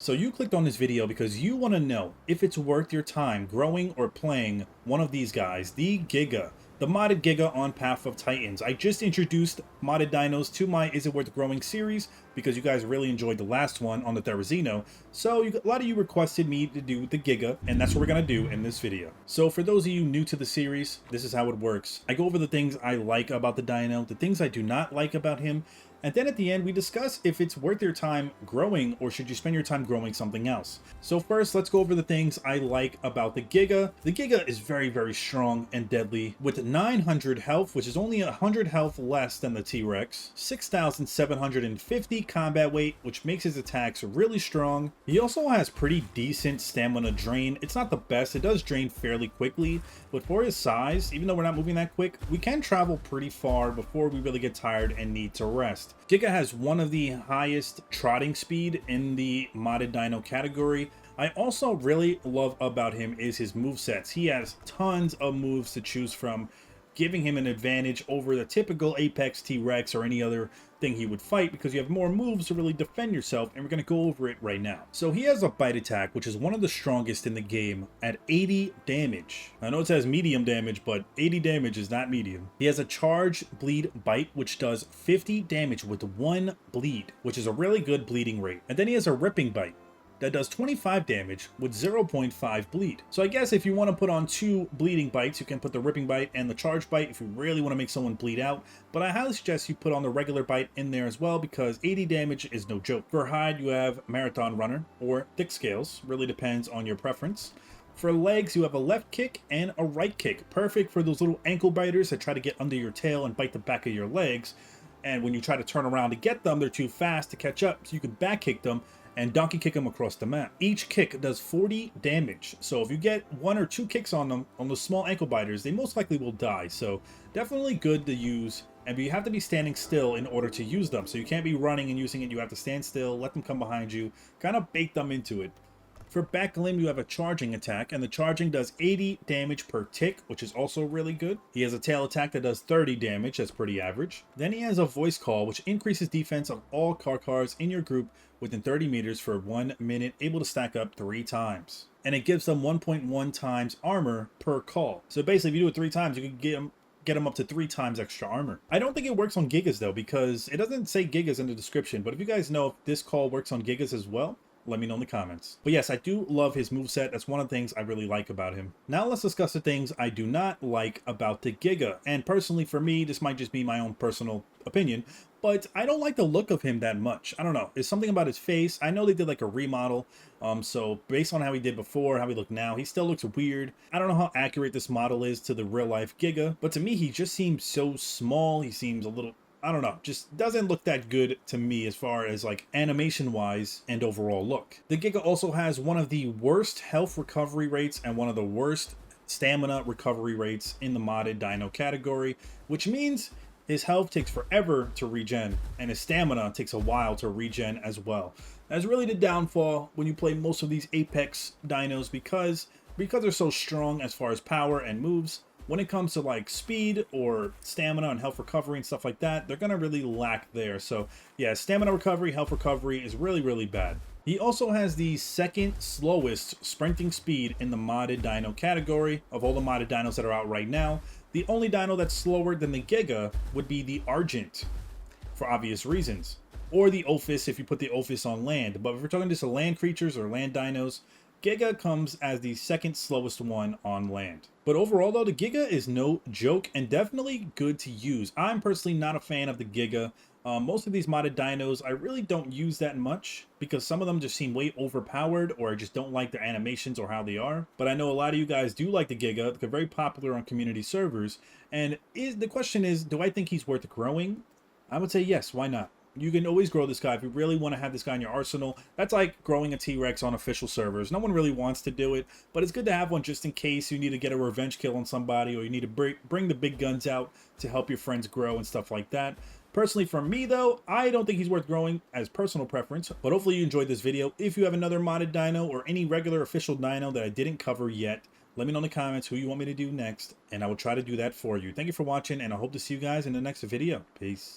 So you clicked on this video because you want to know if it's worth your time growing or playing one of these guys, the Giga, the modded Giga on Path of Titans. I just introduced modded dinos to my Is It Worth Growing series because you guys really enjoyed the last one on the Therizino. So a lot of you requested me to do the Giga, and that's what we're going to do in this video. So for those of you new to the series, this is how it works. I go over the things I like about the dino, the things I do not like about him, and then at the end, we discuss if it's worth your time growing or should you spend your time growing something else. So first, let's go over the things I like about the Giga. The Giga is very, very strong and deadly with 900 health, which is only 100 health less than the T-Rex, 6,750 combat weight, which makes his attacks really strong. He also has pretty decent stamina drain. It's not the best, it does drain fairly quickly, but for his size, even though we're not moving that quick, we can travel pretty far before we really get tired and need to rest. Giga has one of the highest trotting speed in the modded dino category. I also really love about him is his movesets. He has tons of moves to choose from, giving him an advantage over the typical Apex T-Rex or any other thing he would fight because you have more moves to really defend yourself, and we're going to go over it right now. So he has a bite attack, which is one of the strongest in the game at 80 damage. I know it says medium damage, but 80 damage is not medium. He has a charge bleed bite, which does 50 damage with one bleed, which is a really good bleeding rate. And then he has a ripping bite that does 25 damage with 0.5 bleed. So I guess if you want to put on two bleeding bites, you can put the ripping bite and the charge bite if you really want to make someone bleed out. But I highly suggest you put on the regular bite in there as well because 80 damage is no joke. For hide, you have Marathon Runner or Thick Scales. Really depends on your preference. For legs, you have a left kick and a right kick. Perfect for those little ankle biters that try to get under your tail and bite the back of your legs. And when you try to turn around to get them, they're too fast to catch up. So you can back kick them and donkey kick them across the map. Each kick does 40 damage. So if you get one or two kicks on them, on those small ankle biters, they most likely will die. So definitely good to use. And you have to be standing still in order to use them. So you can't be running and using it. You have to stand still, let them come behind you, kind of bait them into it. For back limb, you have a charging attack, and the charging does 80 damage per tick, which is also really good. He has a tail attack that does 30 damage, that's pretty average. Then he has a voice call, which increases defense of all cars in your group within 30 meters for 1 minute, able to stack up 3 times. And it gives them 1.1 times armor per call. So basically, if you do it 3 times, you can get them up to 3 times extra armor. I don't think it works on Gigas though, because it doesn't say Gigas in the description, but if you guys know if this call works on Gigas as well, let me know in the comments. But yes, I do love his moveset. That's one of the things I really like about him. Now let's discuss the things I do not like about the Giga. And personally for me, this might just be my own personal opinion, but I don't like the look of him that much. I don't know. There's something about his face. I know they did like a remodel. So based on how he did before, how he looked now, he still looks weird. I don't know how accurate this model is to the real life Giga, but to me, he just seems so small. He seems a little, I don't know, just doesn't look that good to me as far as like animation wise and overall look. The Giga also has one of the worst health recovery rates and one of the worst stamina recovery rates in the modded dino category, which means his health takes forever to regen and his stamina takes a while to regen as well. That's really the downfall when you play most of these Apex dinos because they're so strong as far as power and moves. When it comes to like speed or stamina and health recovery and stuff like that, they're going to really lack there. So yeah, stamina recovery, health recovery is really, really bad. He also has the second slowest sprinting speed in the modded dino category of all the modded dinos that are out right now. The only dino that's slower than the Giga would be the Argent, for obvious reasons. Or the Ophis if you put the Ophis on land. But if we're talking just land creatures or land dinos, Giga comes as the second slowest one on land. But overall though, the Giga is no joke and definitely good to use. I'm personally not a fan of the Giga. Most of these modded dinos I really don't use that much because some of them just seem way overpowered or I just don't like their animations or how they are. But I know a lot of you guys do like the Giga. They're very popular on community servers. And the question is, do I think he's worth growing? I would say yes, why not? You can always grow this guy if you really want to have this guy in your arsenal. That's like growing a T-Rex on official servers. No one really wants to do it, but it's good to have one just in case you need to get a revenge kill on somebody or you need to bring the big guns out to help your friends grow and stuff like that. Personally, for me though, I don't think he's worth growing as personal preference, but hopefully you enjoyed this video. If you have another modded dino or any regular official dino that I didn't cover yet, let me know in the comments who you want me to do next, and I will try to do that for you. Thank you for watching, and I hope to see you guys in the next video. Peace.